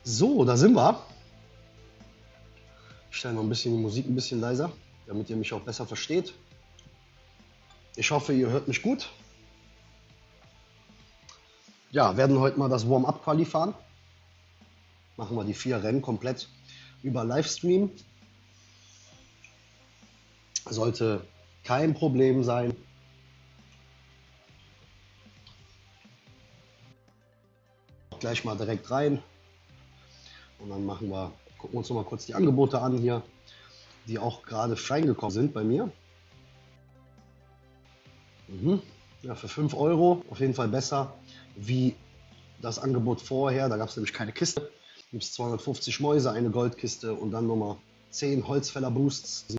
So, da sind wir. Ich stelle noch ein bisschen die Musik ein bisschen leiser, damit ihr mich auch besser versteht. Ich hoffe, ihr hört mich gut. Ja, werden heute mal das Warm-up-Quali fahren. Machen wir die 4 Rennen komplett über Livestream. Sollte kein Problem sein. Gleich mal direkt rein. Und dann gucken wir uns noch mal kurz die Angebote an hier, die auch gerade reingekommen sind bei mir. Ja, für 5 Euro auf jeden Fall besser wie das Angebot vorher. Da gab es nämlich keine Kiste. Gibt es 250 Mäuse, eine Goldkiste und dann nochmal 10 Holzfäller Boosts.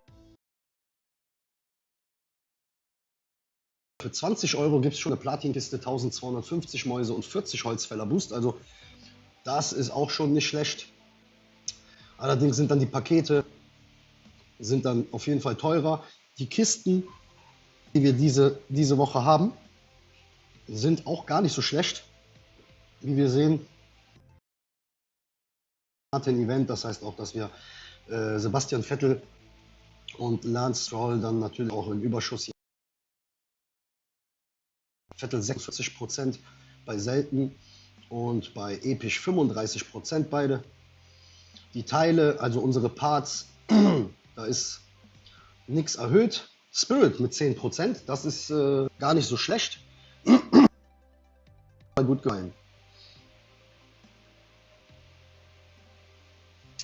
Für 20 Euro gibt es schon eine Platinkiste, 1250 Mäuse und 40 Holzfäller Boost. Also das ist auch schon nicht schlecht. Allerdings sind dann die Pakete sind dann auf jeden Fall teurer. Die Kisten, die wir diese Woche haben, sind auch gar nicht so schlecht. Wie wir sehen, ein Event, das heißt auch, dass wir Sebastian Vettel und Lance Stroll dann natürlich auch im Überschuss. Vettel 46% bei selten und bei episch 35% beide. Die Teile, also unsere Parts, da ist nichts erhöht. Spirit mit 10%, das ist gar nicht so schlecht. Gut gefallen.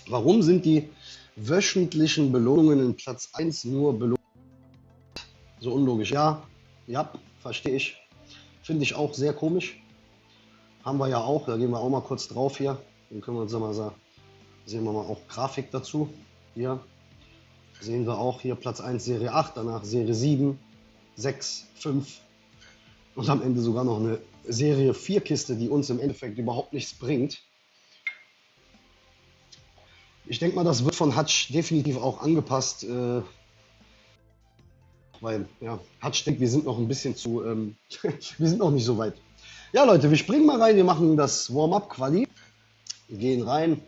Warum sind die wöchentlichen Belohnungen in Platz 1 nur belohnt? So unlogisch. Ja, verstehe ich. Finde ich auch sehr komisch. Haben wir ja auch, da gehen wir auch mal kurz drauf hier. Dann können wir uns mal sagen, sehen wir mal auch Grafik dazu. Hier sehen wir auch hier Platz 1 Serie 8, danach Serie 7, 6, 5 und am Ende sogar noch eine Serie 4 Kiste, die uns im Endeffekt überhaupt nichts bringt. Ich denke mal, das wird von Hutch definitiv auch angepasst, weil ja, Hutch denkt, wir sind noch ein bisschen zu, wir sind noch nicht so weit. Ja Leute, wir springen mal rein, wir machen das Warm-up-Quali, gehen rein,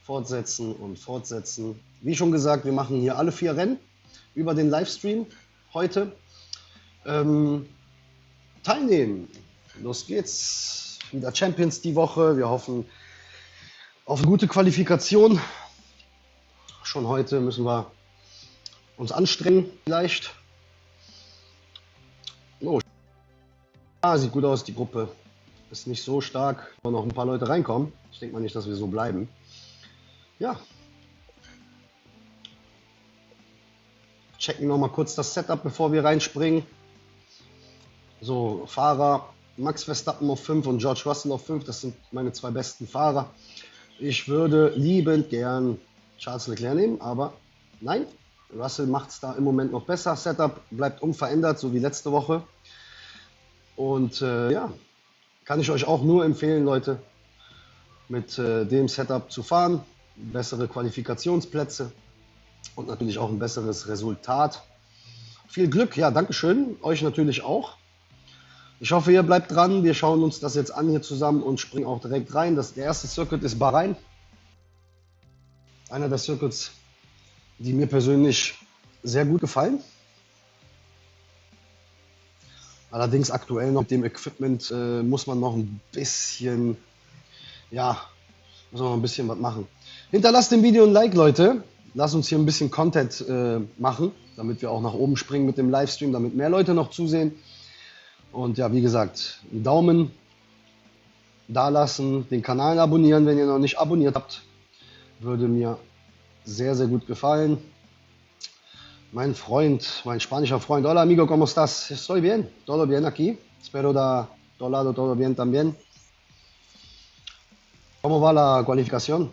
fortsetzen und fortsetzen. Wie schon gesagt, wir machen hier alle 4 Rennen über den Livestream heute. Teilnehmen. Los geht's. Wieder Champions die Woche. Wir hoffen auf eine gute Qualifikation. Schon heute müssen wir uns anstrengen, vielleicht. Oh, sieht gut aus, die Gruppe ist nicht so stark. Wenn noch ein paar Leute reinkommen. Ich denke mal nicht, dass wir so bleiben. Ja. Checken noch mal kurz das Setup, bevor wir reinspringen. So, Fahrer Max Verstappen auf 5 und George Russell auf 5. Das sind meine 2 besten Fahrer. Ich würde liebend gern Charles Leclerc nehmen, aber nein. Russell macht es da im Moment noch besser. Setup bleibt unverändert, so wie letzte Woche. Und ja, kann ich euch auch nur empfehlen, Leute, mit dem Setup zu fahren. Bessere Qualifikationsplätze und natürlich auch ein besseres Resultat. Viel Glück, ja, Dankeschön. Euch natürlich auch. Ich hoffe, ihr bleibt dran. Wir schauen uns das jetzt an hier zusammen und springen auch direkt rein. Der erste Circuit ist Bahrain. Einer der Circuits, die mir persönlich sehr gut gefallen. Allerdings aktuell noch mit dem Equipment muss man noch ein bisschen, ja, muss man noch ein bisschen was machen. Hinterlasst dem Video ein Like, Leute. Lasst uns hier ein bisschen Content machen, damit wir auch nach oben springen mit dem Livestream, damit mehr Leute noch zusehen. Und ja, wie gesagt, einen Daumen da lassen, den Kanal abonnieren, wenn ihr noch nicht abonniert habt. Würde mir sehr, sehr gut gefallen. Mein Freund, mein spanischer Freund. Hola amigo, ¿cómo estás? Estoy bien, todo bien aquí. Espero da todo lado todo bien también. ¿Cómo va la cualificación?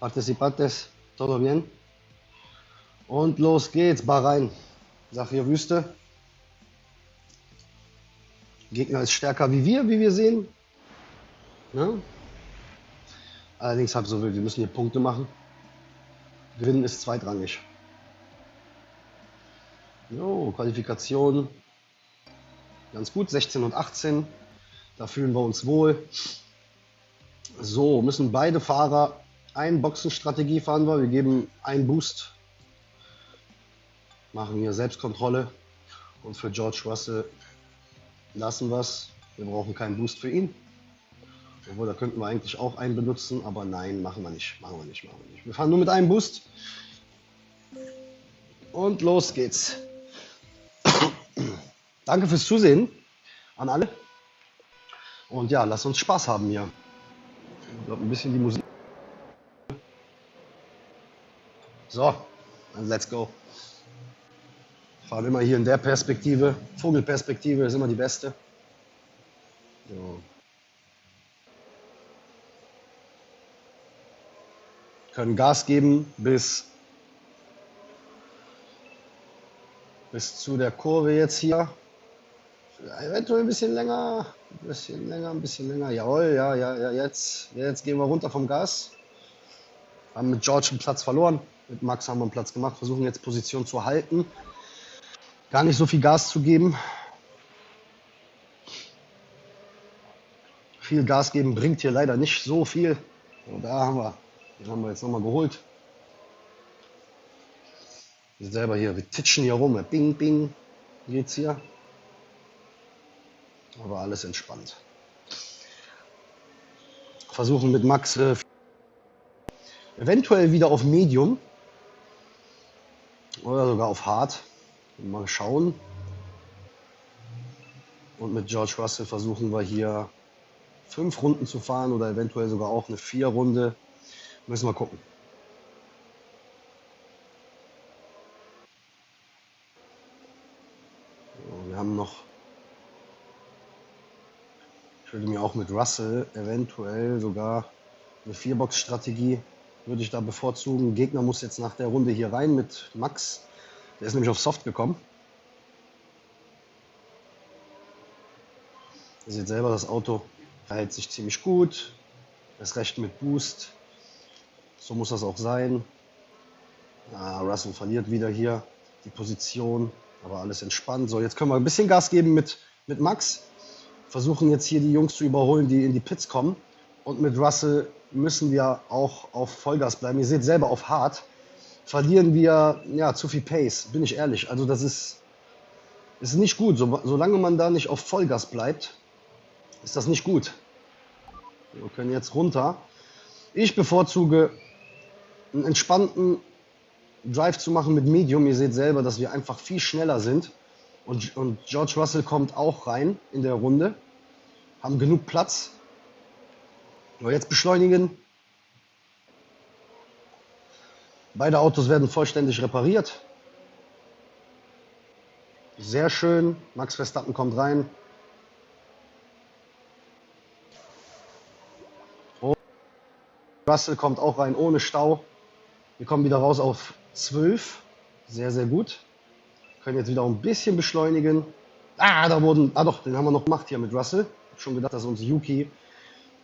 Participantes, todo bien. Und los geht's, Bahrain. Sag hier Wüste. Gegner ist stärker wie wir sehen. Ja? Allerdings halb so wild, wir müssen hier Punkte machen. Gewinnen ist zweitrangig. Jo, Qualifikation ganz gut, 16 und 18. Da fühlen wir uns wohl. So, müssen beide Fahrer eine Boxenstrategie fahren wir. Wir geben einen Boost, machen hier Selbstkontrolle und für George Russell lassen wir es. Wir brauchen keinen Boost für ihn. Obwohl, da könnten wir eigentlich auch einen benutzen, aber nein, machen wir nicht. Wir fahren nur mit einem Boost. Und los geht's. Danke fürs Zusehen an alle. Und ja, lasst uns Spaß haben hier. Ich glaube, ein bisschen die Musik. So, dann let's go. Fahren immer hier in der Perspektive. Vogelperspektive ist immer die beste. So. Können Gas geben bis zu der Kurve jetzt hier. Eventuell ein bisschen länger. Ein bisschen länger. Jawohl, ja, jetzt gehen wir runter vom Gas. Haben mit George einen Platz verloren. Mit Max haben wir einen Platz gemacht. Versuchen jetzt Position zu halten. Gar nicht so viel Gas zu geben. Viel Gas geben bringt hier leider nicht so viel. Und da haben wir, den haben wir jetzt nochmal geholt. Wir selber hier, wir titschen hier rum. Bing, bing, geht's hier. Aber alles entspannt. Versuchen mit Max eventuell wieder auf Medium oder sogar auf Hard. Mal schauen. Und mit George Russell versuchen wir hier 5 Runden zu fahren oder eventuell sogar auch eine 4 Runde. Müssen wir gucken. So, wir haben noch. Ich würde mir auch mit Russell eventuell sogar eine 4-Box-Strategie würde ich da bevorzugen. Gegner muss jetzt nach der Runde hier rein mit Max. Der ist nämlich auf Soft gekommen. Ihr seht selber, das Auto verhält sich ziemlich gut. Das recht mit Boost. So muss das auch sein. Russell verliert wieder hier die Position, aber alles entspannt. So, jetzt können wir ein bisschen Gas geben mit Max. Versuchen jetzt hier die Jungs zu überholen, die in die Pits kommen. Und mit Russell müssen wir auch auf Vollgas bleiben. Ihr seht selber auf Hard. Verlieren wir ja zu viel Pace, bin ich ehrlich. Also das ist nicht gut. Solange man da nicht auf Vollgas bleibt, ist das nicht gut. Wir können jetzt runter. Ich bevorzuge einen entspannten Drive zu machen mit Medium. Ihr seht selber, dass wir einfach viel schneller sind. Und George Russell kommt auch rein in der Runde. Haben genug Platz. Aber jetzt beschleunigen. Beide Autos werden vollständig repariert. Sehr schön. Max Verstappen kommt rein. Und Russell kommt auch rein ohne Stau. Wir kommen wieder raus auf 12. Sehr, sehr gut. Können jetzt wieder ein bisschen beschleunigen. Den haben wir noch gemacht hier mit Russell. Ich habe schon gedacht, dass uns Yuki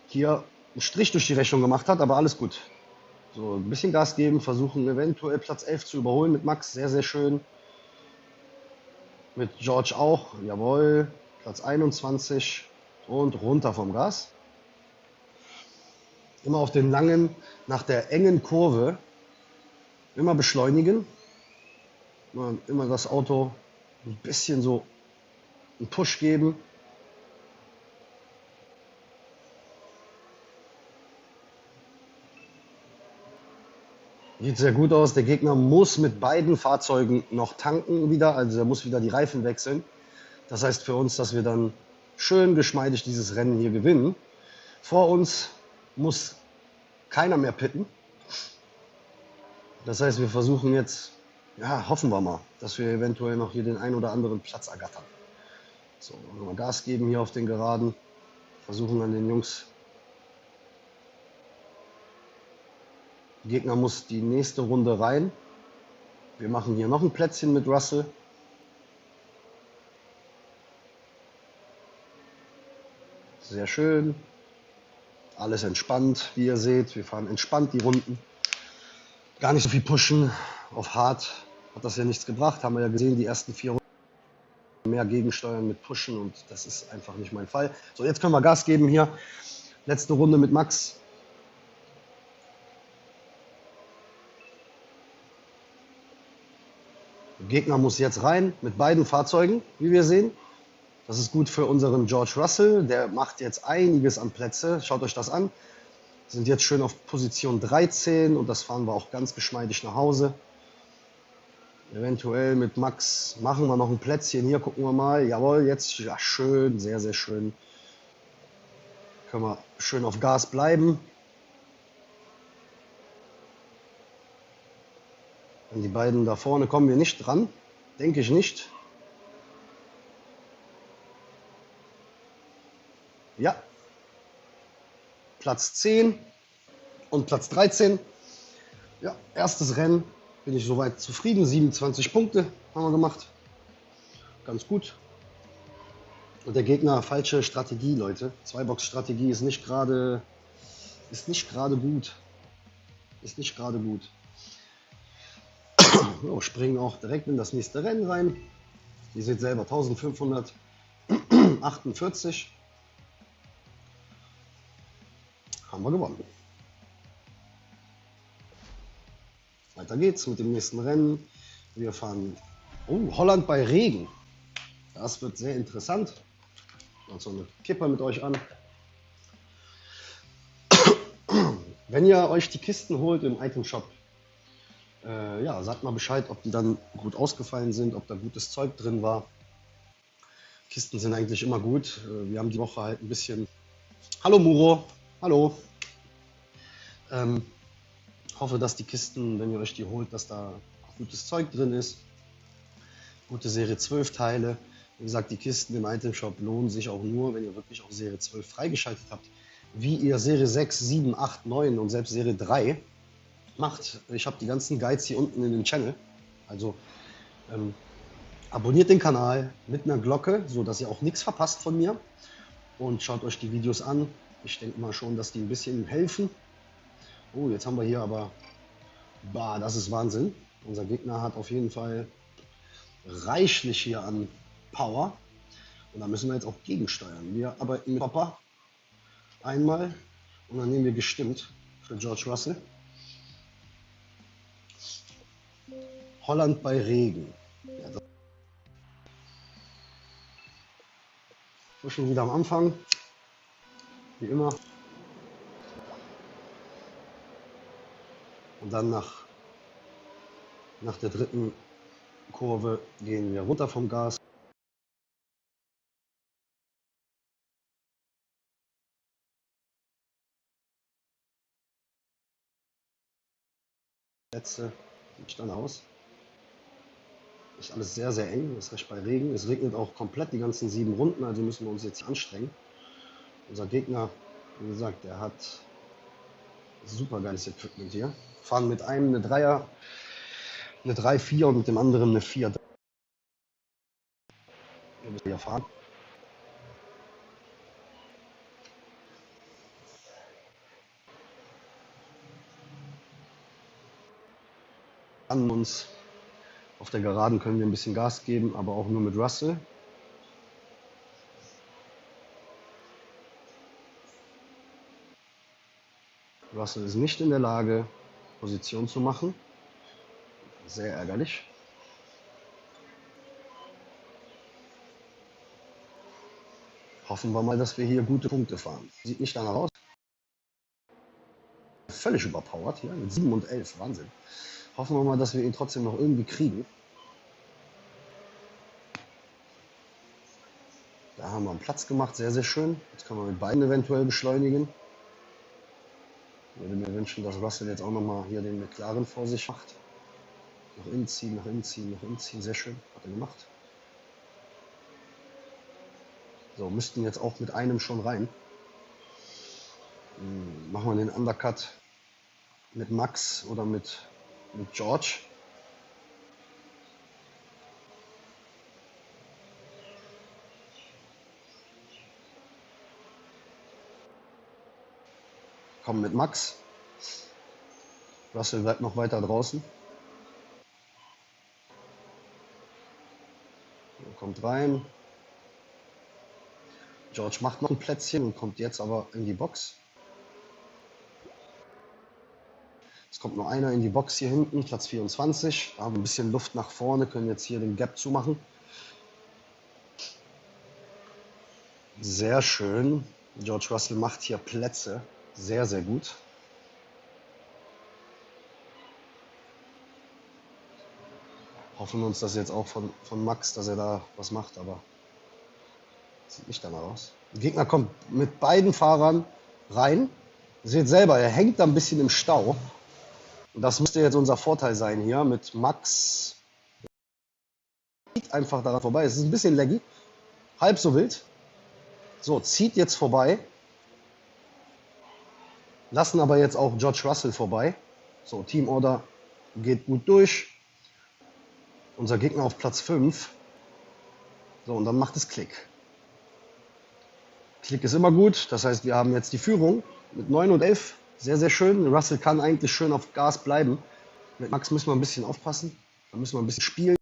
hier einen Strich durch die Rechnung gemacht hat, aber alles gut. So, ein bisschen Gas geben, versuchen eventuell Platz 11 zu überholen mit Max. Sehr, sehr schön. Mit George auch. Jawohl. Platz 21 und runter vom Gas. Immer auf den langen, nach der engen Kurve, immer beschleunigen. Immer das Auto ein bisschen so einen Push geben. Sieht sehr gut aus. Der Gegner muss mit beiden Fahrzeugen noch tanken wieder. Also er muss wieder die Reifen wechseln. Das heißt für uns, dass wir dann schön geschmeidig dieses Rennen hier gewinnen. Vor uns muss keiner mehr pitten. Das heißt, wir versuchen jetzt, ja, hoffen wir mal, dass wir eventuell noch hier den einen oder anderen Platz ergattern. So, mal Gas geben hier auf den Geraden. Versuchen an den Jungs. Der Gegner muss die nächste Runde rein. Wir machen hier noch ein Plätzchen mit Russell. Sehr schön. Alles entspannt, wie ihr seht. Wir fahren entspannt die Runden. Gar nicht so viel pushen. Auf Hard hat das ja nichts gebracht. Haben wir ja gesehen, die ersten 4 Runden. Mehr gegensteuern mit pushen und das ist einfach nicht mein Fall. So, jetzt können wir Gas geben hier. Letzte Runde mit Max. Der Gegner muss jetzt rein mit beiden Fahrzeugen, wie wir sehen. Das ist gut für unseren George Russell. Der macht jetzt einiges an Plätze. Schaut euch das an. Sind jetzt schön auf Position 13 und das fahren wir auch ganz geschmeidig nach Hause. Eventuell mit Max machen wir noch ein Plätzchen. Hier gucken wir mal. Jawohl, jetzt ja, schön, sehr, sehr schön. Können wir schön auf Gas bleiben. An die beiden da vorne kommen wir nicht dran. Denke ich nicht. Ja. Platz 10 und Platz 13. Ja, erstes Rennen. Bin ich soweit zufrieden. 27 Punkte haben wir gemacht. Ganz gut. Und der Gegner, falsche Strategie, Leute. Zweibox-Strategie ist nicht gerade gut. Ist nicht gerade gut. So, springen auch direkt in das nächste Rennen rein. Ihr seht selber 1548. Haben wir gewonnen. Weiter geht's mit dem nächsten Rennen. Wir fahren Holland bei Regen. Das wird sehr interessant. Noch so eine Kipper mit euch an. Wenn ihr euch die Kisten holt im Item Shop, ja, sagt mal Bescheid, ob die dann gut ausgefallen sind, ob da gutes Zeug drin war. Kisten sind eigentlich immer gut. Wir haben die Woche halt ein bisschen... Hallo Muro, hallo. Hoffe, dass die Kisten, wenn ihr euch die holt, dass da gutes Zeug drin ist. Gute Serie 12 Teile. Wie gesagt, die Kisten im Item Shop lohnen sich auch nur, wenn ihr wirklich auch Serie 12 freigeschaltet habt. Wie ihr Serie 6, 7, 8, 9 und selbst Serie 3 macht. Ich habe die ganzen Guides hier unten in den Channel. Also abonniert den Kanal mit einer Glocke, so dass ihr auch nichts verpasst von mir. Und schaut euch die Videos an. Ich denke mal schon, dass die ein bisschen helfen. Oh, jetzt haben wir hier aber... Bah, das ist Wahnsinn. Unser Gegner hat auf jeden Fall reichlich hier an Power. Und da müssen wir jetzt auch gegensteuern. Wir arbeiten mit Papa einmal und dann nehmen wir gestimmt für George Russell. Holland bei Regen. Ja, das ist schon wieder am Anfang. Wie immer. Und dann nach der dritten Kurve gehen wir runter vom Gas. Letzte sieht dann aus. Ist alles sehr, sehr eng. Ist recht bei Regen. Es regnet auch komplett die ganzen 7 Runden, also müssen wir uns jetzt anstrengen. Unser Gegner, wie gesagt, der hat super geiles Equipment hier. Fahren mit einem eine 3er, eine 3-4 und mit dem anderen eine 4. Wir müssen hier fahren. An uns. Auf der Geraden können wir ein bisschen Gas geben, aber auch nur mit Russell. Russell ist nicht in der Lage, Position zu machen. Sehr ärgerlich. Hoffen wir mal, dass wir hier gute Punkte fahren. Sieht nicht danach aus. Völlig überpowered hier mit 7 und 11. Wahnsinn. Hoffen wir mal, dass wir ihn trotzdem noch irgendwie kriegen. Da haben wir einen Platz gemacht. Sehr, sehr schön. Jetzt können wir mit beiden eventuell beschleunigen. Ich würde mir wünschen, dass Russell jetzt auch nochmal hier den McLaren vor sich macht. Nach innen ziehen, nach innen ziehen, nach innen ziehen. Sehr schön. Hat er gemacht. So, müssten jetzt auch mit einem schon rein. Machen wir den Undercut mit Max oder mit George. Kommen mit Max. Russell bleibt noch weiter draußen. Kommt rein. George macht noch ein Plätzchen und kommt jetzt aber in die Box. Es kommt nur einer in die Box hier hinten, Platz 24. Da haben wir ein bisschen Luft nach vorne, können jetzt hier den Gap zumachen. Sehr schön. George Russell macht hier Plätze. Sehr, sehr gut. Hoffen wir uns das jetzt auch von Max, dass er da was macht, aber sieht nicht danach aus. Der Gegner kommt mit beiden Fahrern rein. Ihr seht selber, er hängt da ein bisschen im Stau. Und das müsste jetzt unser Vorteil sein hier mit Max. Zieht einfach daran vorbei. Es ist ein bisschen laggy. Halb so wild. So, zieht jetzt vorbei. Lassen aber jetzt auch George Russell vorbei. So, Teamorder geht gut durch. Unser Gegner auf Platz 5. So, und dann macht es Klick. Klick ist immer gut. Das heißt, wir haben jetzt die Führung mit 9 und 11. Sehr, sehr schön. Russell kann eigentlich schön auf Gas bleiben. Mit Max müssen wir ein bisschen aufpassen. Da müssen wir ein bisschen spielen.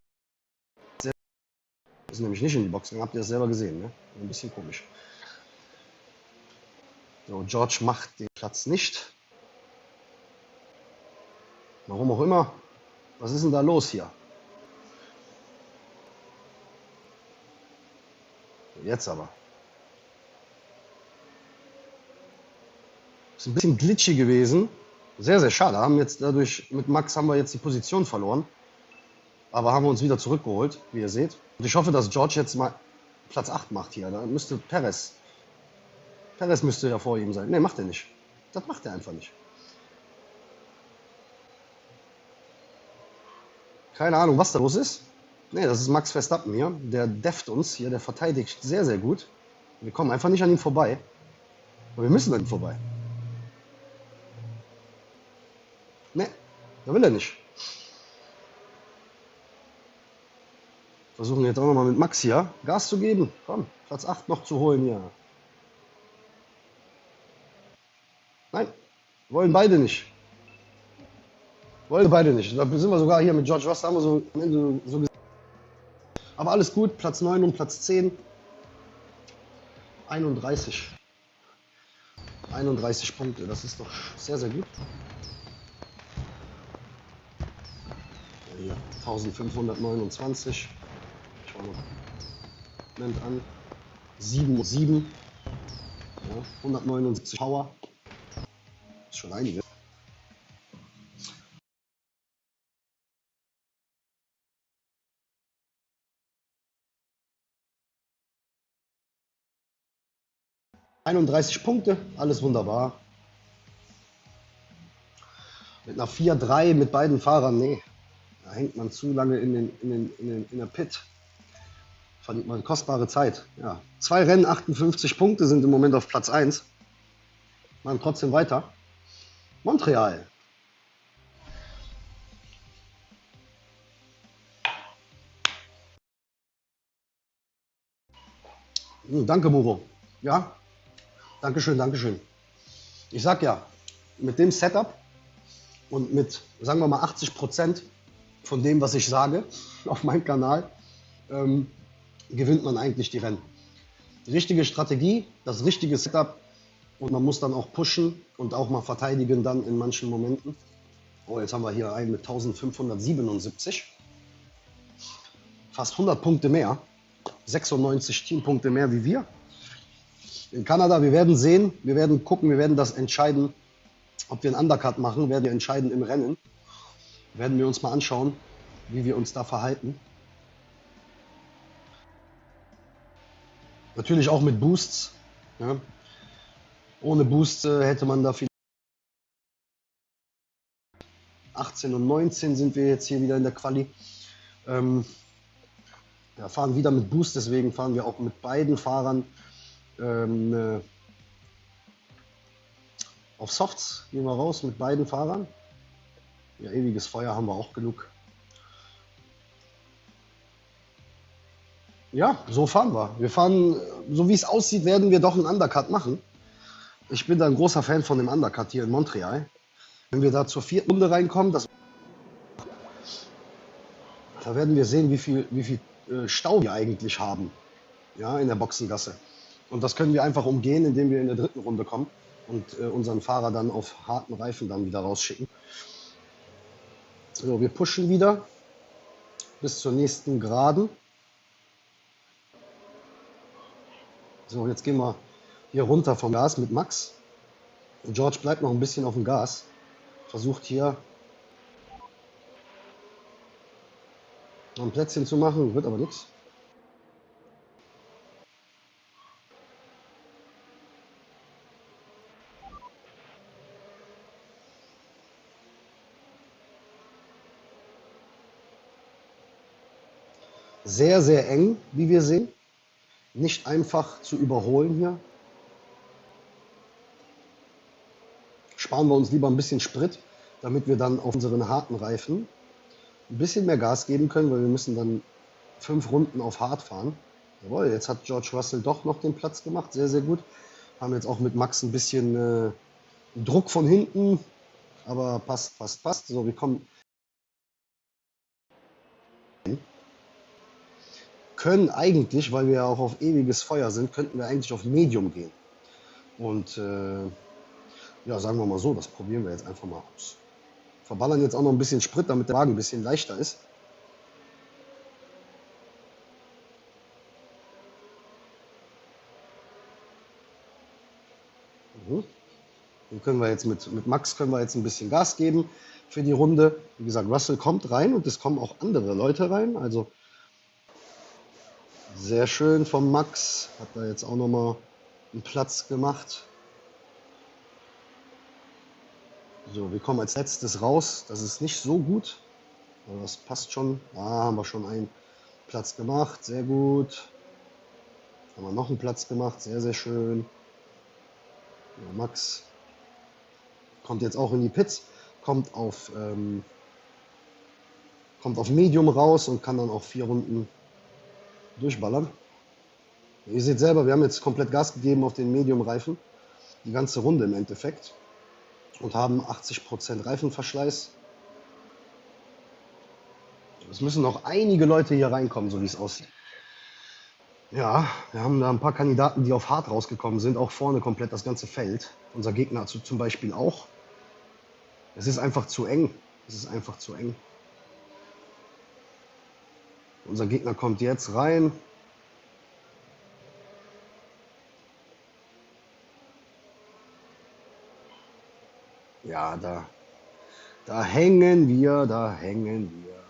Ist nämlich nicht in die Box. Dann habt ihr das selber gesehen. Ne? Ein bisschen komisch. So, George macht den Platz nicht. Warum auch immer. Was ist denn da los hier? Jetzt aber. Ist ein bisschen glitchy gewesen. Sehr, sehr schade. Haben jetzt dadurch, mit Max haben wir jetzt die Position verloren. Aber haben wir uns wieder zurückgeholt, wie ihr seht. Und ich hoffe, dass George jetzt mal Platz 8 macht hier. Da müsste Perez. Perez müsste ja vor ihm sein. Ne, macht er nicht. Das macht er einfach nicht. Keine Ahnung, was da los ist. Ne, das ist Max Verstappen hier. Der deft uns hier, der verteidigt sehr, sehr gut. Wir kommen einfach nicht an ihm vorbei. Aber wir müssen an ihm vorbei. Ne, da will er nicht. Versuchen jetzt auch nochmal mit Max hier Gas zu geben. Komm, Platz 8 noch zu holen hier. Nein, wollen beide nicht. Wollen beide nicht. Da sind wir sogar hier mit George Russell, haben wir so am Ende so gesehen. Aber alles gut, Platz 9 und Platz 10. 31. 31 Punkte, das ist doch sehr, sehr gut. Ja, hier 1529. Schauen wir mal. Nennt an. 7,7. Ja, 179 Power. Ist schon einiges. Punkte, alles wunderbar. Mit einer 4-3 mit beiden Fahrern, nee. Da hängt man zu lange in der Pit. Verliert man kostbare Zeit. Ja. 2 Rennen, 58 Punkte, sind im Moment auf Platz 1. Machen trotzdem weiter. Montreal. Danke, Muro. Ja, Dankeschön, Dankeschön. Ich sag ja, mit dem Setup und mit, sagen wir mal, 80% von dem, was ich sage auf meinem Kanal, gewinnt man eigentlich die Rennen. Die richtige Strategie, das richtige Setup und man muss dann auch pushen und auch mal verteidigen dann in manchen Momenten. Oh, jetzt haben wir hier einen mit 1577. Fast 100 Punkte mehr. 96 Teampunkte mehr wie wir. In Kanada, wir werden sehen, wir werden gucken, wir werden das entscheiden, ob wir einen Undercut machen, werden wir entscheiden im Rennen. Werden wir uns mal anschauen, wie wir uns da verhalten. Natürlich auch mit Boosts. Ja. Ohne Boost hätte man da viel. 18 und 19 sind wir jetzt hier wieder in der Quali. Ja, fahren wieder mit Boost, deswegen fahren wir auch mit beiden Fahrern auf Softs. Gehen wir raus mit beiden Fahrern. Ja, ewiges Feuer haben wir auch genug. Ja, so fahren wir. Wir fahren, so wie es aussieht, werden wir doch einen Undercut machen. Ich bin da ein großer Fan von dem Undercut hier in Montreal. Wenn wir da zur 4. Runde reinkommen, da werden wir sehen, wie viel Stau wir eigentlich haben, ja, in der Boxengasse. Und das können wir einfach umgehen, indem wir in der 3. Runde kommen und unseren Fahrer dann auf harten Reifen dann wieder rausschicken. So, wir pushen wieder bis zur nächsten Geraden. So, jetzt gehen wir hier runter vom Gas mit Max. George bleibt noch ein bisschen auf dem Gas. Versucht hier noch ein Plätzchen zu machen, wird aber nichts. Sehr, sehr eng, wie wir sehen. Nicht einfach zu überholen hier. Sparen wir uns lieber ein bisschen Sprit, damit wir dann auf unseren harten Reifen ein bisschen mehr Gas geben können, weil wir müssen dann 5 Runden auf hart fahren. Jawohl, jetzt hat George Russell doch noch den Platz gemacht, sehr, sehr gut. Haben jetzt auch mit Max ein bisschen Druck von hinten, aber passt, passt, passt. So, wir kommen. Können eigentlich, weil wir ja auch auf ewiges Feuer sind, könnten wir eigentlich auf Medium gehen. Und ja, sagen wir mal so, das probieren wir jetzt einfach mal aus. Verballern jetzt auch noch ein bisschen Sprit, damit der Wagen ein bisschen leichter ist. Dann können wir jetzt mit Max können wir jetzt ein bisschen Gas geben für die Runde. Wie gesagt, Russell kommt rein und es kommen auch andere Leute rein. Also sehr schön vom Max. Hat da jetzt auch nochmal einen Platz gemacht. So, wir kommen als letztes raus. Das ist nicht so gut. Aber das passt schon. Da haben wir schon einen Platz gemacht. Sehr gut. Haben wir noch einen Platz gemacht. Sehr, sehr schön. Ja, Max kommt jetzt auch in die Pits. Kommt auf Medium raus und kann dann auch 4 Runden durchballern. Ihr seht selber, wir haben jetzt komplett Gas gegeben auf den Medium-Reifen. Die ganze Runde im Endeffekt. Und haben 80% Reifenverschleiß. Es müssen noch einige Leute hier reinkommen, so wie es aussieht. Ja, wir haben da ein paar Kandidaten, die auf hart rausgekommen sind. Auch vorne komplett das ganze Feld. Unser Gegner zum Beispiel auch. Es ist einfach zu eng. Es ist einfach zu eng. Unser Gegner kommt jetzt rein. Ja, da hängen wir, da hängen wir.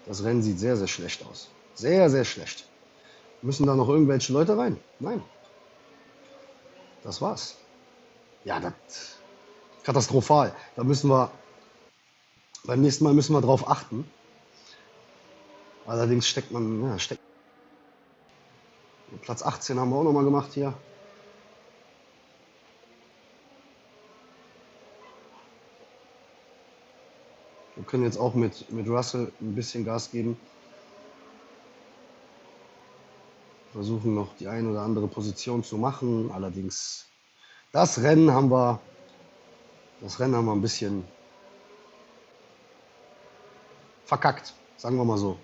Das Rennen sieht sehr, sehr schlecht aus. Sehr, sehr schlecht. Müssen da noch irgendwelche Leute rein? Nein. Das war's. Ja, das katastrophal. Da müssen wir beim nächsten Mal müssen wir drauf achten. Allerdings steckt man, ja, Platz 18 haben wir auch noch mal gemacht hier. Wir können jetzt auch mit Russell ein bisschen Gas geben. Versuchen noch die eine oder andere Position zu machen. Allerdings das Rennen haben wir ein bisschen verkackt, sagen wir mal so.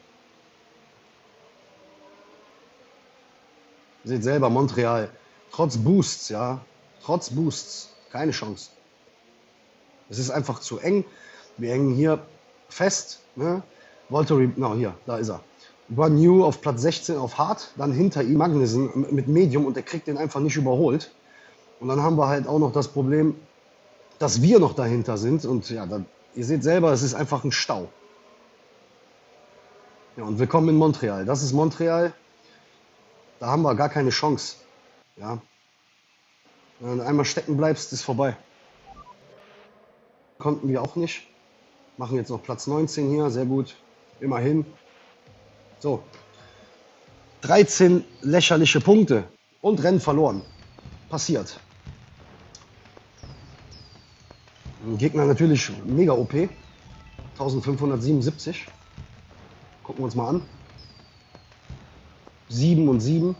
Ihr seht selber, Montreal, trotz Boosts, ja, trotz Boosts, keine Chance. Es ist einfach zu eng. Wir hängen hier fest. Ne? Valtteri, no, hier, da ist er. Guan Yu auf Platz 16 auf Hard, dann hinter ihm Magnussen mit Medium und der kriegt den einfach nicht überholt. Und dann haben wir halt auch noch das Problem, dass wir noch dahinter sind. Und ja, ihr seht selber, es ist einfach ein Stau. Ja, und willkommen in Montreal. Das ist Montreal. Da haben wir gar keine Chance. Ja. Wenn du einmal stecken bleibst, ist vorbei. Konnten wir auch nicht. Machen jetzt noch Platz 19 hier, sehr gut. Immerhin. So. 13 lächerliche Punkte und Rennen verloren. Passiert. Gegner natürlich mega OP. 1577. Gucken wir uns mal an. 7 und 7.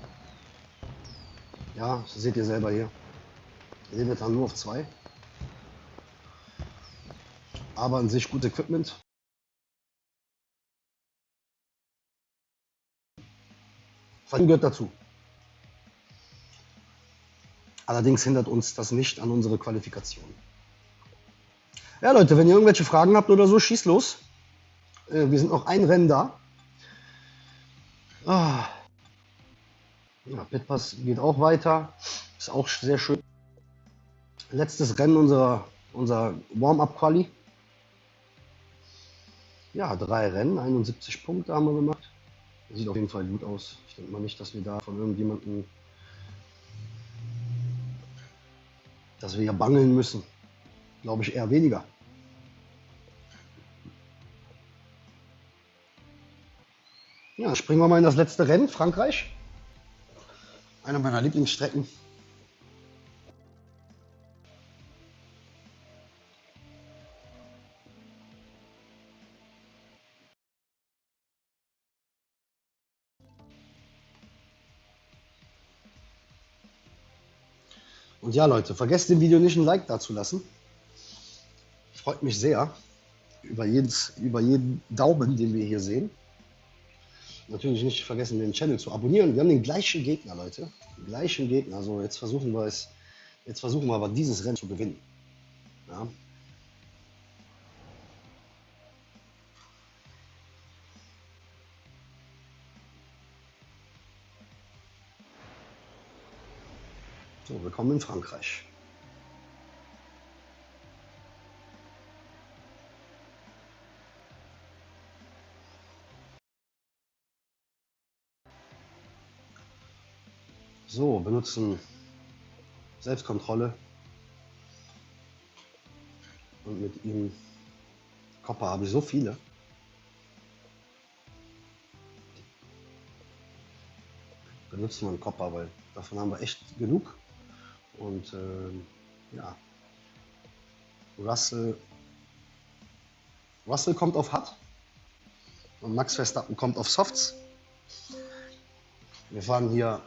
Ja, das seht ihr selber hier. Wir sind jetzt nur auf 2. Aber an sich gut Equipment. Verdienen gehört dazu. Allerdings hindert uns das nicht an unsere Qualifikation. Ja, Leute, wenn ihr irgendwelche Fragen habt oder so, schießt los. Wir sind noch ein Rennen da. Ah, ja, Pitpass geht auch weiter. Ist auch sehr schön. Letztes Rennen unser Warm-Up-Quali. Ja, 3 Rennen, 71 Punkte haben wir gemacht. Sieht auf jeden Fall gut aus. Ich denke mal nicht, dass wir da von irgendjemandem, dass wir hier bangeln müssen. Glaube ich eher weniger. Ja, springen wir mal in das letzte Rennen, Frankreich. Eine meiner Lieblingsstrecken. Und ja, Leute, vergesst dem Video nicht ein Like dazulassen. Freut mich sehr über jeden Daumen, den wir hier sehen. Natürlich nicht vergessen, den Channel zu abonnieren. Wir haben den gleichen Gegner, Leute. Den gleichen Gegner. Also jetzt versuchen wir es. Jetzt versuchen wir aber dieses Rennen zu gewinnen. Ja. So, willkommen in Frankreich. So, benutzen Selbstkontrolle und mit ihm Copper habe ich so viele. Benutzen wir einen Copper, weil davon haben wir echt genug. Und ja, Russell kommt auf Hard und Max Verstappen kommt auf Softs. Wir fahren hier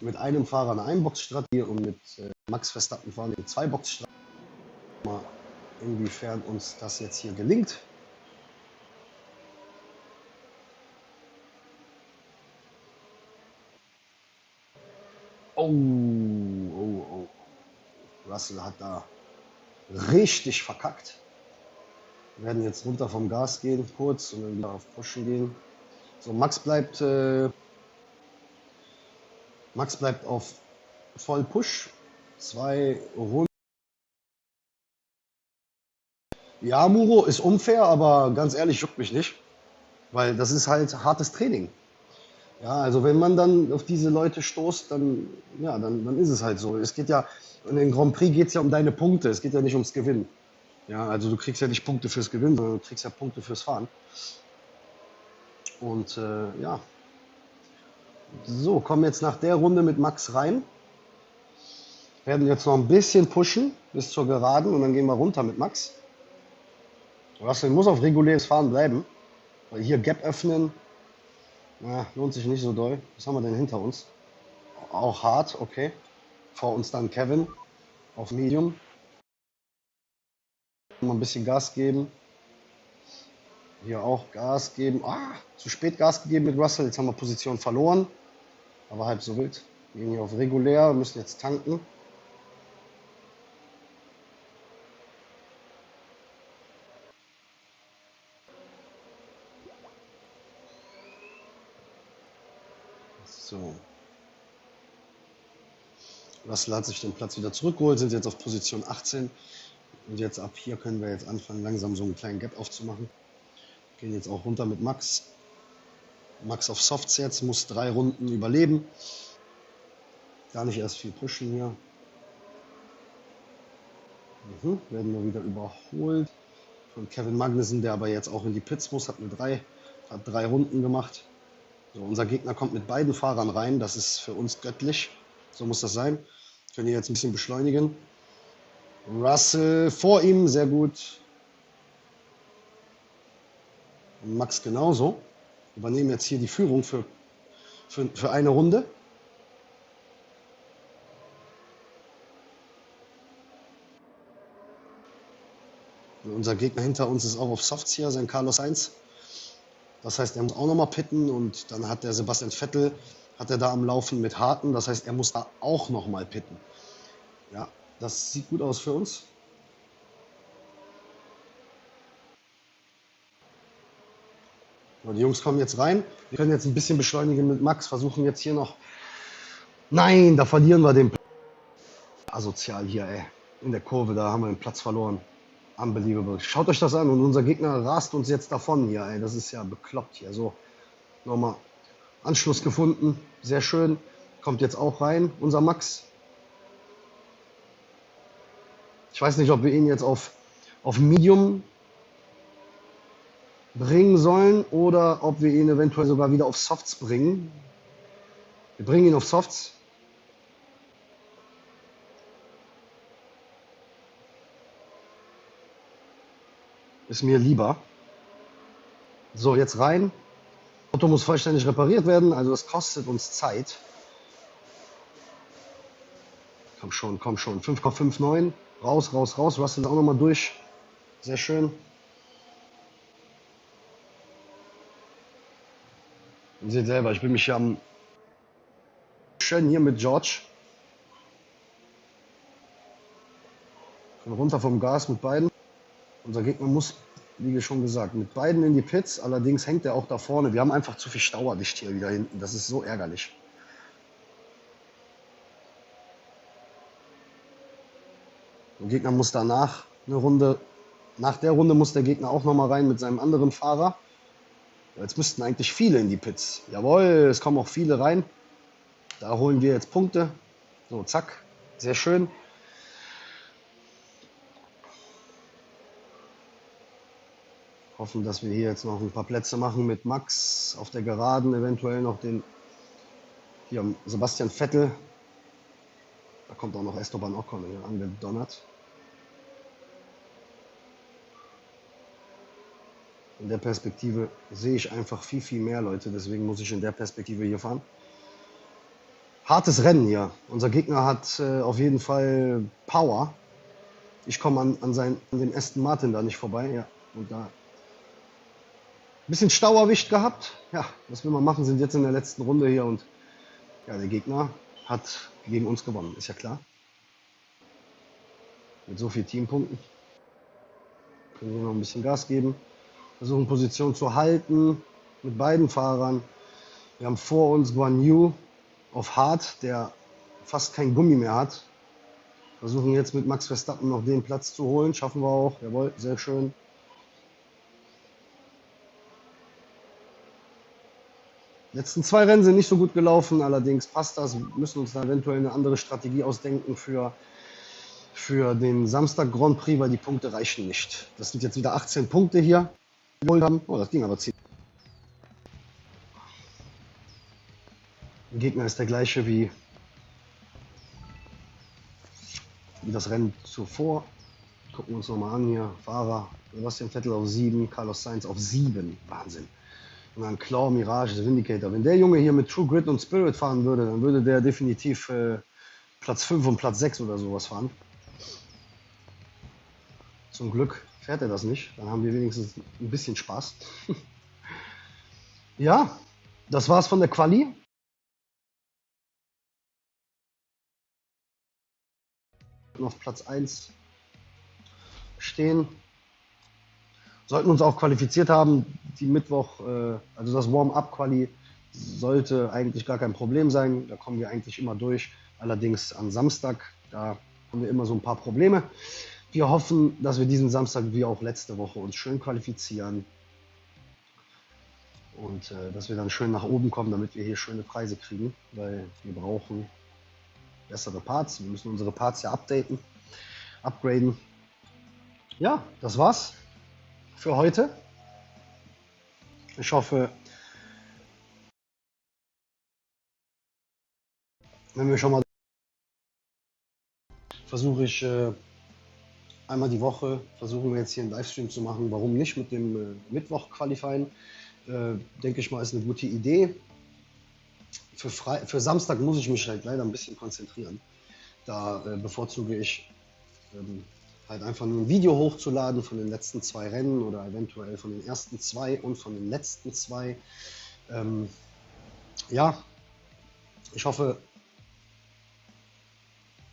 mit einem Fahrer eine Einboxstrategie und mit Max Verstappen fahren wir eine Zweiboxstrategie. Mal inwiefern uns das jetzt hier gelingt. Oh. Russell hat da richtig verkackt. Wir werden jetzt runter vom Gas gehen kurz und dann wieder auf Pushen gehen. So, Max bleibt auf voll Push. 2 Runden. Ja, Muro ist unfair, aber ganz ehrlich, juckt mich nicht. Weil das ist halt hartes Training. Ja, also wenn man dann auf diese Leute stoßt, dann, ja, dann ist es halt so. Es geht ja, in den Grand Prix geht es ja um deine Punkte, es geht ja nicht ums Gewinnen. Ja, also du kriegst ja nicht Punkte fürs Gewinnen, sondern du kriegst ja Punkte fürs Fahren. Und ja, so, kommen jetzt nach der Runde mit Max rein. Werden jetzt noch ein bisschen pushen bis zur Geraden und dann gehen wir runter mit Max. Russell muss auf reguläres Fahren bleiben, weil hier Gap öffnen, na, lohnt sich nicht so doll. Was haben wir denn hinter uns? Auch hart, okay. Vor uns dann Kevin auf Medium. Mal ein bisschen Gas geben. Hier auch Gas geben. Ah, zu spät Gas gegeben mit Russell. Jetzt haben wir Position verloren. Aber halb so wild. Wir gehen hier auf regulär, müssen jetzt tanken. So. Russell hat sich den Platz wieder zurückgeholt, sind jetzt auf Position 18. Und jetzt ab hier können wir jetzt anfangen, langsam so einen kleinen Gap aufzumachen. Gehen jetzt auch runter mit Max. Max auf Softs jetzt, muss 3 Runden überleben. Gar nicht erst viel pushen hier. Werden wir wieder überholt von Kevin Magnussen, der aber jetzt auch in die Pits muss, hat 3 Runden gemacht. So, unser Gegner kommt mit beiden Fahrern rein, das ist für uns göttlich. So muss das sein. Können hier jetzt ein bisschen beschleunigen. Russell vor ihm, sehr gut. Und Max genauso. Übernehmen jetzt hier die Führung für eine Runde. Und unser Gegner hinter uns ist auch auf Softs hier, sein Carlos Sainz. Das heißt, er muss auch nochmal pitten und dann hat der Sebastian Vettel, hat er da am Laufen mit Harten. Das heißt, er muss da auch nochmal pitten. Ja, das sieht gut aus für uns. So, die Jungs kommen jetzt rein. Wir können jetzt ein bisschen beschleunigen mit Max, versuchen jetzt hier noch. Nein, da verlieren wir den Platz. Asozial hier, ey. In der Kurve, da haben wir den Platz verloren. Unbelievable. Schaut euch das an und unser Gegner rast uns jetzt davon hier, ey. Das ist ja bekloppt hier. So, nochmal Anschluss gefunden. Sehr schön. Kommt jetzt auch rein, unser Max. Ich weiß nicht, ob wir ihn jetzt auf Medium bringen sollen oder ob wir ihn eventuell sogar wieder auf Softs bringen. Wir bringen ihn auf Softs. Ist mir lieber. So, jetzt rein. Das Auto muss vollständig repariert werden, also das kostet uns Zeit. Komm schon, komm schon. 5,59. Raus, raus, raus. Russell auch nochmal durch. Sehr schön. Ihr seht selber, ich bin mich hier am schön hier mit George. Schon runter vom Gas mit beiden. Unser Gegner muss, wie schon gesagt, mit beiden in die Pits. Allerdings hängt er auch da vorne. Wir haben einfach zu viel Stauerdicht hier wieder hinten. Das ist so ärgerlich. Der Gegner muss danach eine Runde, nach der Runde muss der Gegner auch nochmal rein mit seinem anderen Fahrer. Jetzt müssten eigentlich viele in die Pits. Jawohl, es kommen auch viele rein. Da holen wir jetzt Punkte. So, zack. Sehr schön. Hoffen, dass wir hier jetzt noch ein paar Plätze machen mit Max auf der Geraden. Eventuell noch den hier Sebastian Vettel. Da kommt auch noch Esteban Ocon hier angedonnert. In der Perspektive sehe ich einfach viel, viel mehr Leute. Deswegen muss ich in der Perspektive hier fahren. Hartes Rennen hier. Unser Gegner hat auf jeden Fall Power. Ich komme an den Aston Martin da nicht vorbei. Ja, und da ein bisschen Stau erwischt gehabt. Ja, was will man machen, sind jetzt in der letzten Runde hier. Und ja, der Gegner hat gegen uns gewonnen, ist ja klar. Mit so vielen Teampunkten können wir noch ein bisschen Gas geben. Versuchen Position zu halten mit beiden Fahrern. Wir haben vor uns Guan Yu auf Hard, der fast kein Gummi mehr hat. Versuchen jetzt mit Max Verstappen noch den Platz zu holen. Schaffen wir auch. Jawohl, sehr schön. Die letzten zwei Rennen sind nicht so gut gelaufen. Allerdings passt das. Wir müssen uns da eventuell eine andere Strategie ausdenken für den Samstag Grand Prix, weil die Punkte reichen nicht. Das sind jetzt wieder 18 Punkte hier. Oh, das ging aber ziemlich. Der Gegner ist der gleiche wie das Rennen zuvor. Gucken wir uns nochmal an hier. Fahrer Sebastian Vettel auf 7, Carlos Sainz auf 7. Wahnsinn. Und dann Claw, Mirage, der Vindicator. Wenn der Junge hier mit True Grit und Spirit fahren würde, dann würde der definitiv Platz 5 und Platz 6 oder sowas fahren. Zum Glück fährt er das nicht. Dann haben wir wenigstens ein bisschen Spaß. Ja, das war's von der Quali. Auf Platz 1 stehen. Sollten uns auch qualifiziert haben. Die Mittwoch, also das Warm-up-Quali sollte eigentlich gar kein Problem sein. Da kommen wir eigentlich immer durch. Allerdings am Samstag, da haben wir immer so ein paar Probleme. Wir hoffen, dass wir diesen Samstag wie auch letzte Woche uns schön qualifizieren und dass wir dann schön nach oben kommen, damit wir hier schöne Preise kriegen, weil wir brauchen bessere Parts. Wir müssen unsere Parts ja upgraden. Ja, das war's für heute. Ich hoffe, wenn wir schon mal versuche ich einmal die Woche, versuchen wir jetzt hier einen Livestream zu machen. Warum nicht mit dem Mittwoch-Qualifying? Denke ich mal, ist eine gute Idee. Für Samstag muss ich mich halt leider ein bisschen konzentrieren. Da bevorzuge ich halt einfach nur ein Video hochzuladen von den letzten 2 Rennen oder eventuell von den ersten 2 und von den letzten 2. Ja, ich hoffe,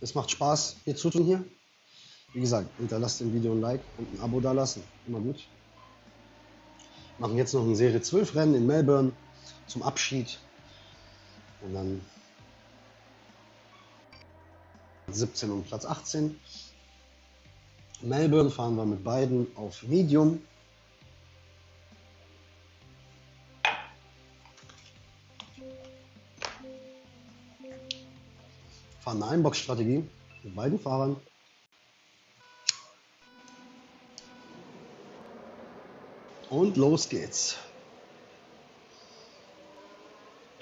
es macht Spaß, hier zutun hier. Wie gesagt, hinterlasst dem Video ein Like und ein Abo da lassen. Immer gut. Machen jetzt noch ein Serie 12 Rennen in Melbourne zum Abschied. Und dann 17 und Platz 18. Melbourne fahren wir mit beiden auf Medium. Fahren eine Einbox-Strategie mit beiden Fahrern. Und los geht's.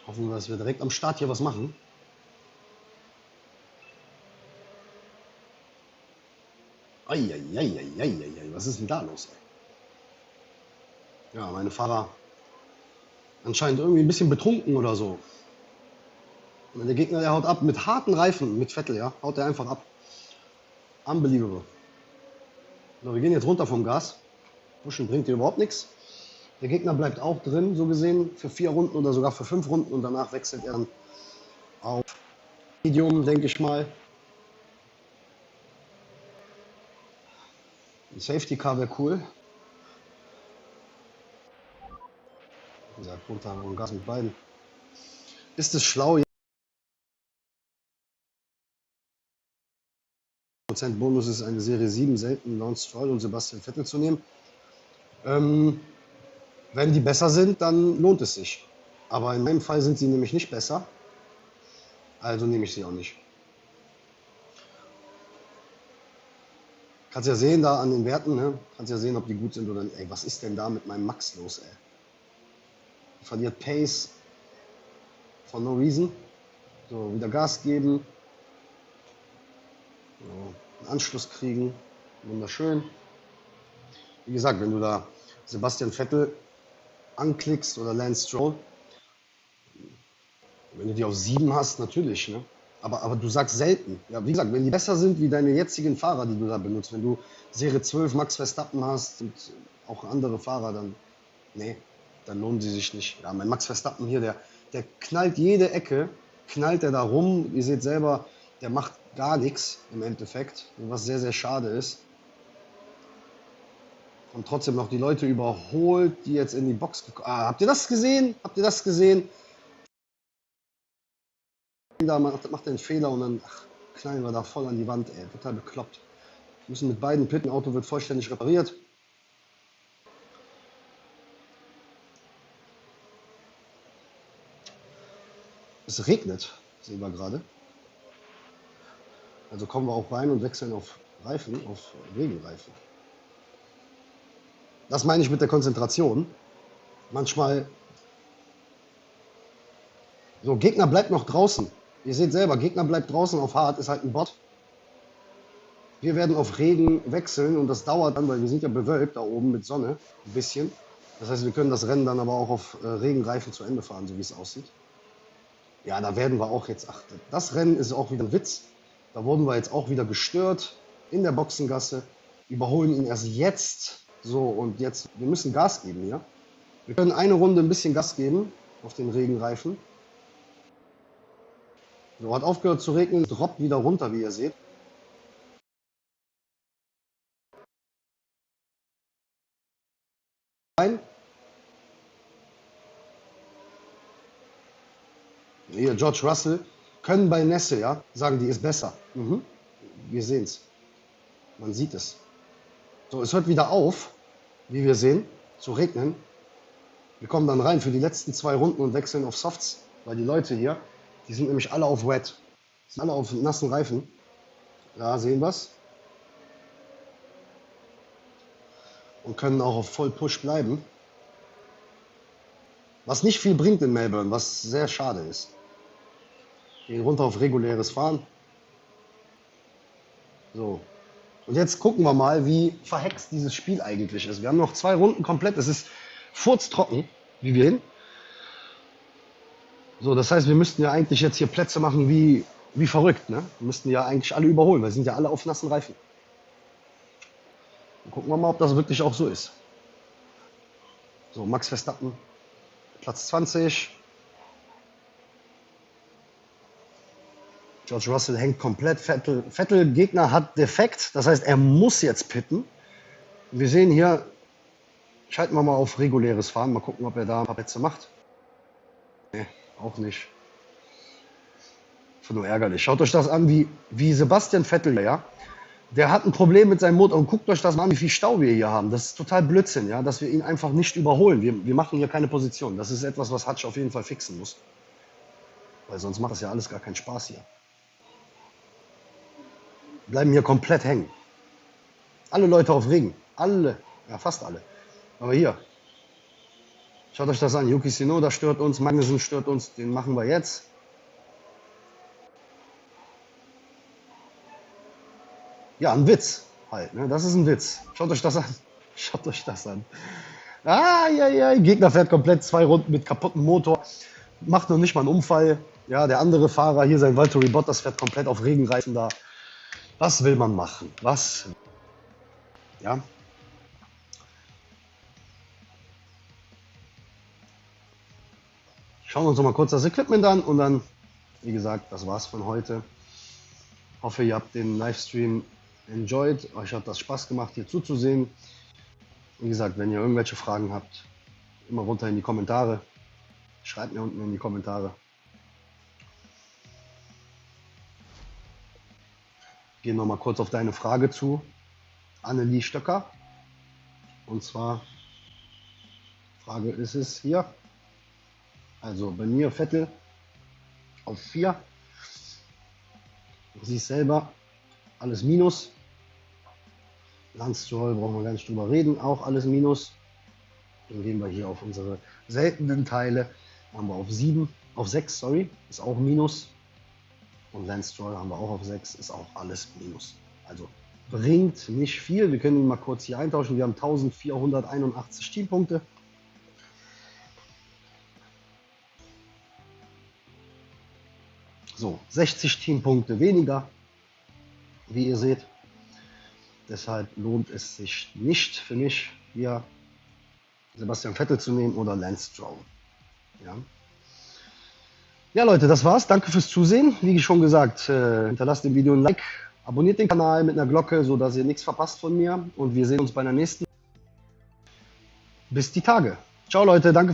Hoffen wir, dass wir direkt am Start hier was machen. Eieieiei, was ist denn da los, ey? Ja, meine Fahrer anscheinend irgendwie ein bisschen betrunken oder so. Und der Gegner, der haut ab mit harten Reifen, mit Vettel, ja, haut der einfach ab. Unbelievable. So, wir gehen jetzt runter vom Gas. Pushen bringt hier überhaupt nichts. Der Gegner bleibt auch drin, so gesehen, für 4 Runden oder sogar für 5 Runden und danach wechselt er dann auf Medium, denke ich mal. Ein Safety Car wäre cool. Wie gesagt, runter und Gas mit beiden. Ist es schlau, Prozent Bonus ist eine Serie 7 selten Lance Stroll und Sebastian Vettel zu nehmen. Wenn die besser sind, dann lohnt es sich. Aber in meinem Fall sind sie nämlich nicht besser. Also nehme ich sie auch nicht. Kannst ja sehen da an den Werten, ne? Kannst ja sehen, ob die gut sind oder nicht. Ey, was ist denn da mit meinem Max los, ey? Verliert Pace for no reason. So, wieder Gas geben. So, einen Anschluss kriegen. Wunderschön. Wie gesagt, wenn du da Sebastian Vettel anklickst oder Lance Stroll, wenn du die auf 7 hast, natürlich, ne? Aber du sagst selten. Ja, wie gesagt, wenn die besser sind wie deine jetzigen Fahrer, die du da benutzt, wenn du Serie 12 Max Verstappen hast und auch andere Fahrer, dann, nee, dann lohnen sie sich nicht. Ja, mein Max Verstappen hier, der knallt jede Ecke, knallt er da rum. Ihr seht selber, der macht gar nichts im Endeffekt, was sehr, sehr schade ist. Und trotzdem noch die Leute überholt, die jetzt in die Box gekommen. Ah, habt ihr das gesehen? Habt ihr das gesehen? Da macht er einen Fehler und dann knallen wir da voll an die Wand, ey. Total bekloppt. Wir müssen mit beiden pitten, Auto wird vollständig repariert. Es regnet, sehen wir gerade. Also kommen wir auch rein und wechseln auf Reifen, auf Regenreifen. Das meine ich mit der Konzentration. Manchmal, so, Gegner bleibt noch draußen. Ihr seht selber, Gegner bleibt draußen auf hart, ist halt ein Bot. Wir werden auf Regen wechseln und das dauert dann, weil wir sind ja bewölkt da oben mit Sonne, ein bisschen. Das heißt, wir können das Rennen dann aber auch auf Regenreifen zu Ende fahren, so wie es aussieht. Ja, da werden wir auch jetzt, ach, das Rennen ist auch wieder ein Witz. Da wurden wir jetzt auch wieder gestört in der Boxengasse, überholen ihn erst jetzt. So, und jetzt, wir müssen Gas geben hier. Wir können eine Runde ein bisschen Gas geben auf den Regenreifen. So, hat aufgehört zu regnen, droppt wieder runter, wie ihr seht. Rein. Hier, George Russell, können bei Nässe, ja, sagen, die ist besser. Wir sehen es. Man sieht es. So, es hört wieder auf, wie wir sehen, zu regnen. Wir kommen dann rein für die letzten 2 Runden und wechseln auf Softs, weil die Leute hier, die sind nämlich alle auf Wet. Sind alle auf nassen Reifen. Da sehen wir es. Und können auch auf Voll Push bleiben. Was nicht viel bringt in Melbourne, was sehr schade ist. Gehen runter auf reguläres Fahren. So. Und jetzt gucken wir mal, wie verhext dieses Spiel eigentlich ist. Wir haben noch 2 Runden komplett. Es ist furztrocken, wie wir hin. So, das heißt, wir müssten ja eigentlich jetzt hier Plätze machen wie verrückt. Ne? Wir müssten ja eigentlich alle überholen, weil wir sind ja alle auf nassen Reifen. Dann gucken wir mal, ob das wirklich auch so ist. So, Max Verstappen, Platz 20. George Russell hängt komplett. Vettel, Gegner hat defekt. Das heißt, er muss jetzt pitten. Wir sehen hier Schalten wir mal auf reguläres Fahren. Mal gucken, ob er da ein paar Plätze macht. Nee, auch nicht. Nur ärgerlich. Schaut euch das an, wie Sebastian Vettel, ja. Der hat ein Problem mit seinem Motor und guckt euch das mal an, wie viel Stau wir hier haben. Das ist total Blödsinn, ja, dass wir ihn einfach nicht überholen. Wir machen hier keine Position. Das ist etwas, was Hutch auf jeden Fall fixen muss. Weil sonst macht das ja alles gar keinen Spaß hier. Bleiben hier komplett hängen. Alle Leute auf Regen. Alle. Ja, fast alle. Aber hier. Schaut euch das an. Yuki Tsunoda stört uns. Magnussen stört uns. Den machen wir jetzt. Ja, ein Witz halt. Ne? Das ist ein Witz. Schaut euch das an. Schaut euch das an. Ah, ja, ja. Gegner fährt komplett 2 Runden mit kaputtem Motor. Macht noch nicht mal einen Unfall. Ja, der andere Fahrer hier, sein Valtteri Bottas, fährt komplett auf Regenreifen da. Was will man machen? Was? Ja. Schauen wir uns noch mal kurz das Equipment an und dann, wie gesagt, das war's von heute. Hoffe, ihr habt den Livestream enjoyed. Euch hat das Spaß gemacht, hier zuzusehen. Wie gesagt, wenn ihr irgendwelche Fragen habt, immer runter in die Kommentare. Schreibt mir unten in die Kommentare. Gehen wir mal kurz auf deine Frage zu, Annelie Stöcker. Und zwar, Frage ist es hier. Also bei mir Vettel auf 4. Du siehst selber, alles Minus. Lance Stroll brauchen wir gar nicht drüber reden, auch alles Minus. Dann gehen wir hier auf unsere seltenen Teile. Haben wir auf 7, auf 6, sorry, ist auch Minus. Und Lance Stroll haben wir auch auf 6, ist auch alles Minus. Also bringt nicht viel. Wir können ihn mal kurz hier eintauschen. Wir haben 1481 Teampunkte. So, 60 Teampunkte weniger, wie ihr seht. Deshalb lohnt es sich nicht für mich, hier Sebastian Vettel zu nehmen oder Lance Stroll. Ja. Ja, Leute, das war's. Danke fürs Zusehen. Wie schon gesagt, hinterlasst dem Video ein Like, abonniert den Kanal mit einer Glocke, sodass ihr nichts verpasst von mir. Und wir sehen uns bei der nächsten. Bis die Tage. Ciao, Leute. Danke fürs